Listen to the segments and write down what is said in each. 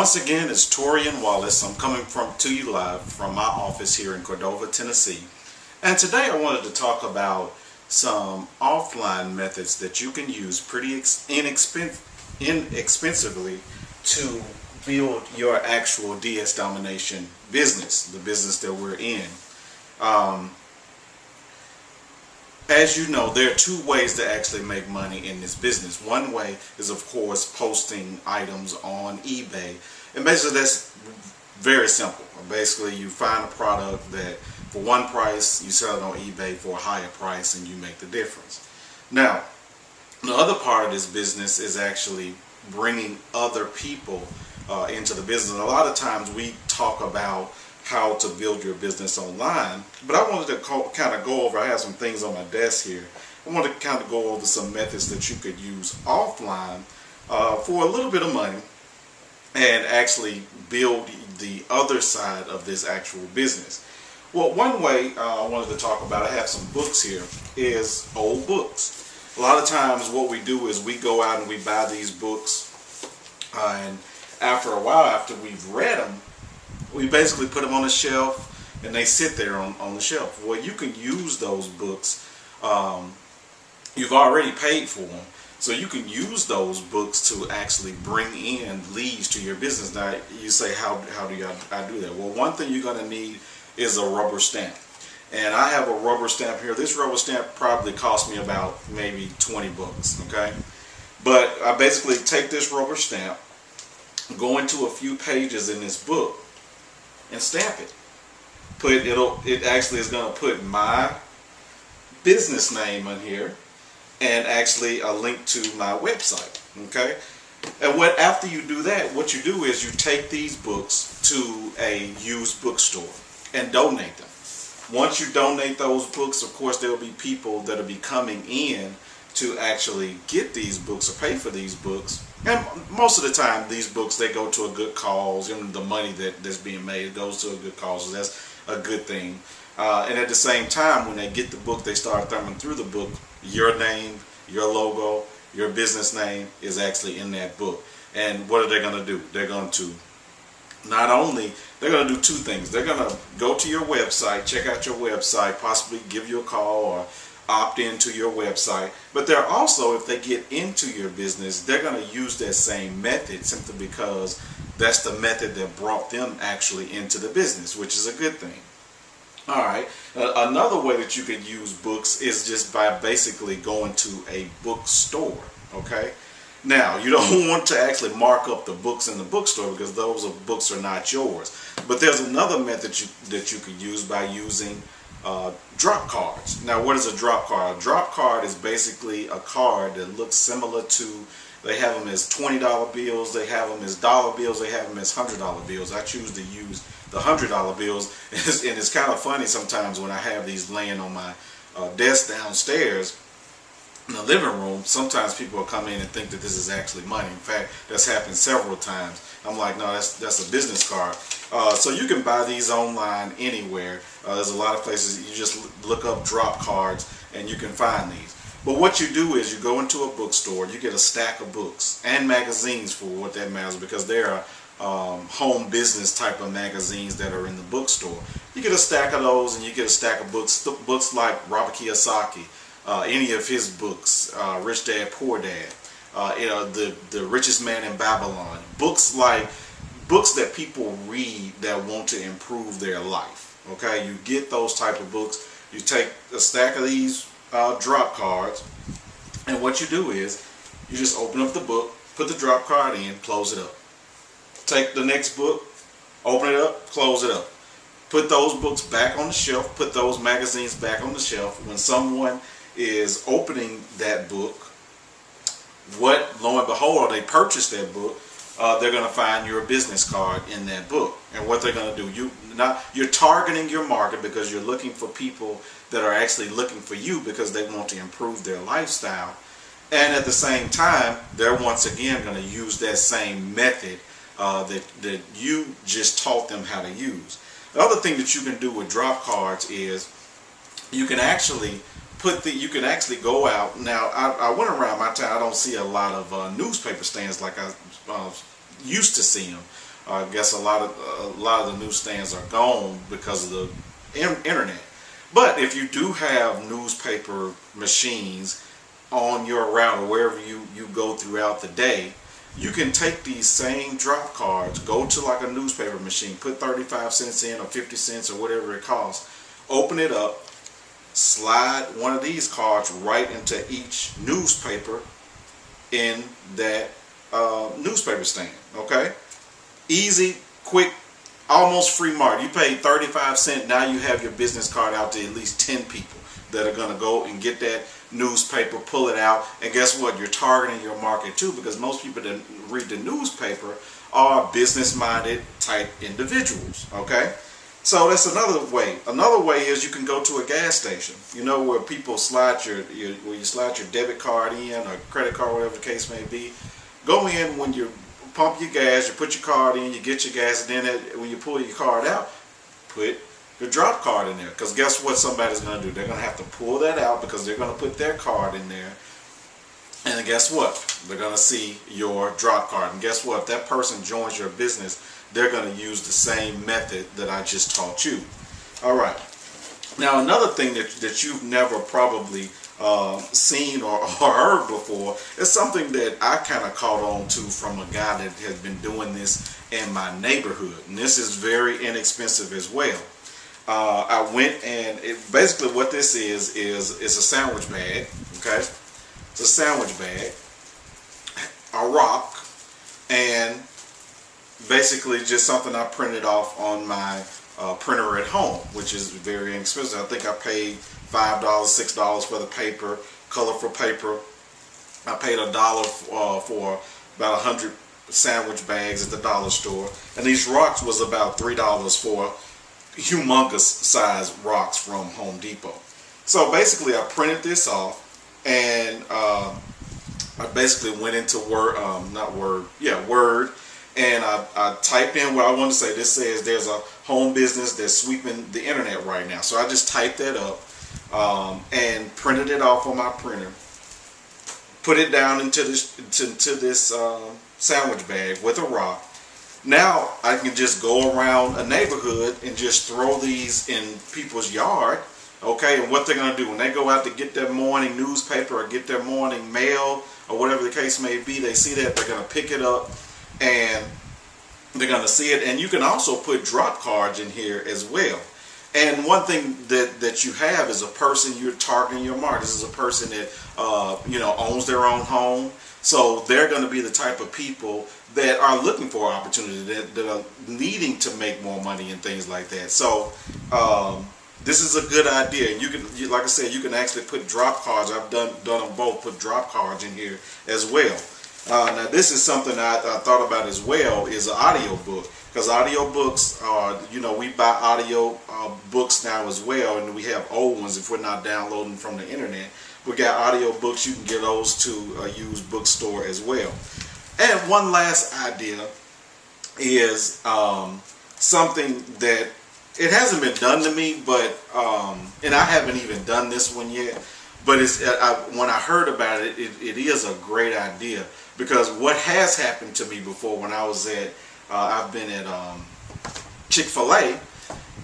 Once again, it's Torian Wallace. I'm coming to you live from my office here in Cordova, Tennessee. And today I wanted to talk about some offline methods that you can use pretty inexpensively to build your actual DS Domination business, the business that we're in. As you know, there are two ways to actually make money in this business. One way is, of course, posting items on eBay. And basically, that's very simple. Basically, you find a product that for one price, you sell it on eBay for a higher price, and you make the difference. Now, the other part of this business is actually bringing other people into the business. And a lot of times we talk about how to build your business online, but I wanted to kind of go over, I have some things on my desk here. I wanted to kind of go over some methods that you could use offline for a little bit of money and actually build the other side of this actual business. Well, one way I wanted to talk about, I have some books here, is old books. A lot of times what we do is we go out and we buy these books, and after a while, after we've read them, we basically put them on a shelf and they sit there on the shelf. Well, you can use those books. You've already paid for them. So you can use those books to actually bring in leads to your business. Now, you say, how do I do that? Well, one thing you're going to need is a rubber stamp. And I have a rubber stamp here. This rubber stamp probably cost me about maybe 20 bucks, okay? But I basically take this rubber stamp, go into a few pages in this book, and stamp it. It actually is going to put my business name on here and actually a link to my website. Okay, and after you do that, what you do is you take these books to a used bookstore and donate them. Once you donate those books, of course, there will be people that will be coming in to actually get these books or pay for these books. And most of the time, these books, they go to a good cause. And the money that's being made goes to a good cause. So that's a good thing. And at the same time, when they get the book, they start thumbing through the book. Your name, your logo, your business name is actually in that book. And what are they going to do? They're going to they're going to do two things. They're going to go to your website, check out your website, possibly give you a call or opt into your website. But they're also, if they get into your business, they're going to use that same method simply because that's the method that brought them actually into the business, which is a good thing. All right. Another way that you could use books is just by basically going to a bookstore. Okay. Now, you don't want to actually mark up the books in the bookstore because those books are not yours. But there's another method that you could use by using drop cards. Now, what is a drop card? A drop card is basically a card that looks similar to, they have them as $20 bills, they have them as dollar bills, they have them as $100 bills. I choose to use the $100 bills, and it's kind of funny sometimes when I have these laying on my desk downstairs in the living room. Sometimes people will come in and think that this is actually money. In fact, that's happened several times. I'm like, no, that's a business card. So you can buy these online anywhere. There's a lot of places. You just look up drop cards and you can find these. But what you do is you go into a bookstore, you get a stack of books and magazines for what that matters, because there are home business type of magazines that are in the bookstore. You get a stack of those and you get a stack of books like Robert Kiyosaki, any of his books, Rich Dad, Poor Dad, the Richest Man in Babylon, books that people read that want to improve their life. Okay, you get those type of books, you take a stack of these drop cards, and what you do is you just open up the book, put the drop card in, close it up. Take the next book, open it up, close it up. Put those books back on the shelf, put those magazines back on the shelf. When someone is opening that book, lo and behold, they purchase that book, they're going to find your business card in that book. And what they're going to do, you're targeting your market because you're looking for people that are actually looking for you because they want to improve their lifestyle. And at the same time, they're once again going to use that same method that you just taught them how to use. The other thing that you can do with drop cards is you can actually go out. Now, I went around my town. I don't see a lot of newspaper stands like I used to see them. I guess a lot of the newsstands are gone because of the internet. But if you do have newspaper machines on your route or wherever you go throughout the day, you can take these same drop cards, go to like a newspaper machine, put 35 cents in or 50 cents or whatever it costs, open it up, slide one of these cards right into each newspaper in that newspaper stand. Okay, easy, quick, almost free market. You paid 35 cents, now you have your business card out to at least 10 people that are going to go and get that newspaper, pull it out, and guess what? You're targeting your market too, because most people that read the newspaper are business-minded type individuals. Okay, so that's another way. Another way is you can go to a gas station. You know, where people slide where you slide your debit card in or credit card, whatever the case may be. Go in when you pump your gas, you put your card in, you get your gas, and then when you pull your card out, put your drop card in there. Because guess what somebody's going to do? They're going to have to pull that out because they're going to put their card in there. And guess what? They're going to see your drop card. And guess what? If that person joins your business, they're going to use the same method that I just taught you. All right. Now, another thing that you've never probably seen or heard before is something that I kind of caught on to from a guy that has been doing this in my neighborhood. And this is very inexpensive as well. I went and basically what this is it's a sandwich bag. Okay, it's a sandwich bag, a rock, and basically just something I printed off on my printer at home, which is very inexpensive. I think I paid $5, $6 for the paper, colorful paper. I paid $1 for about 100 sandwich bags at the dollar store, and these rocks was about $3 for humongous size rocks from Home Depot. So basically I printed this off, and I basically went into Word, Word, and I typed in what I wanted to say. This says there's a home business that's sweeping the internet right now. So I just typed that up and printed it off on my printer, put it down into this sandwich bag with a rock. Now I can just go around a neighborhood and just throw these in people's yard. Okay, and what they're going to do when they go out to get their morning newspaper or get their morning mail or whatever the case may be, they see that, they're going to pick it up and they're going to see it. And you can also put drop cards in here as well. And one thing that you have is a person you're targeting your market. This is a person that owns their own home. So they're going to be the type of people that are looking for opportunity, that are needing to make more money and things like that. So this is a good idea. And you can, like I said, you can actually put drop cards. I've done them both. Put drop cards in here as well. Now this is something I thought about as well, is an audio book. Because audio books are, we buy audio books now as well, and we have old ones if we're not downloading from the internet. We got audio books, you can get those to a used bookstore as well. And one last idea is something that, it hasn't been done to me, but and I haven't even done this one yet, but when I heard about it, it is a great idea. Because what has happened to me before, when I was at I've been at Chick-fil-A,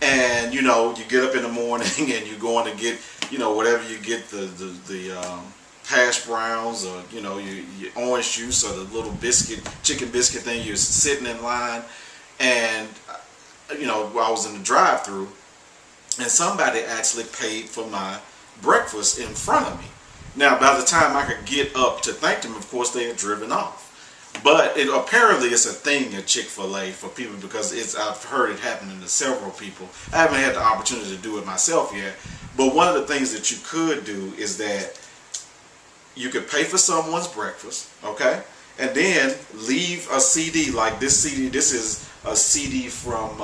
and you get up in the morning and you're going to get whatever you get, the hash browns, or your orange juice, or the little chicken biscuit thing. You're sitting in line, and I was in the drive-thru, and somebody actually paid for my breakfast in front of me. Now, by the time I could get up to thank them, of course, they had driven off. But apparently it's a thing at Chick-fil-A for people, because I've heard it happening to several people. I haven't had the opportunity to do it myself yet. But one of the things that you could do is that you could pay for someone's breakfast, okay? And then leave a CD like this CD. This is a CD from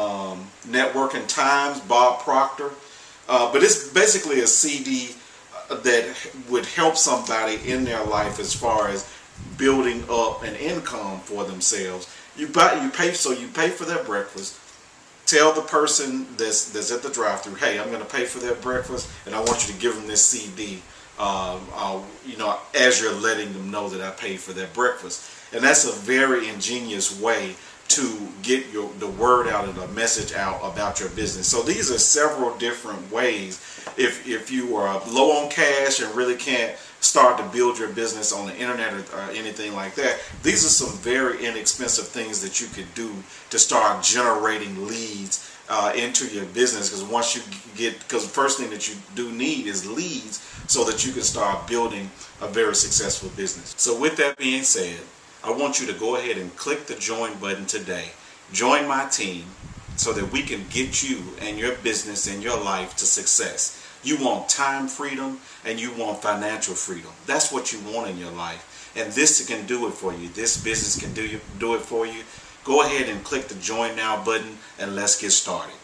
Networking Times, Bob Proctor. But it's basically a CD that would help somebody in their life as far as building up an income for themselves. You pay for their breakfast. Tell the person that's at the drive-thru, hey, I'm going to pay for their breakfast, and I want you to give them this CD. As you're letting them know that I paid for their breakfast. And that's a very ingenious way to get the word out and the message out about your business. So these are several different ways. If you are low on cash and really can't start to build your business on the internet or anything like that, these are some very inexpensive things that you could do to start generating leads into your business. Because once you because the first thing that you do need is leads so that you can start building a very successful business. So with that being said, I want you to go ahead and click the join button today. Join my team so that we can get you and your business and your life to success. You want time freedom and you want financial freedom. That's what you want in your life. And this can do it for you. This business can do it for you. Go ahead and click the join now button and let's get started.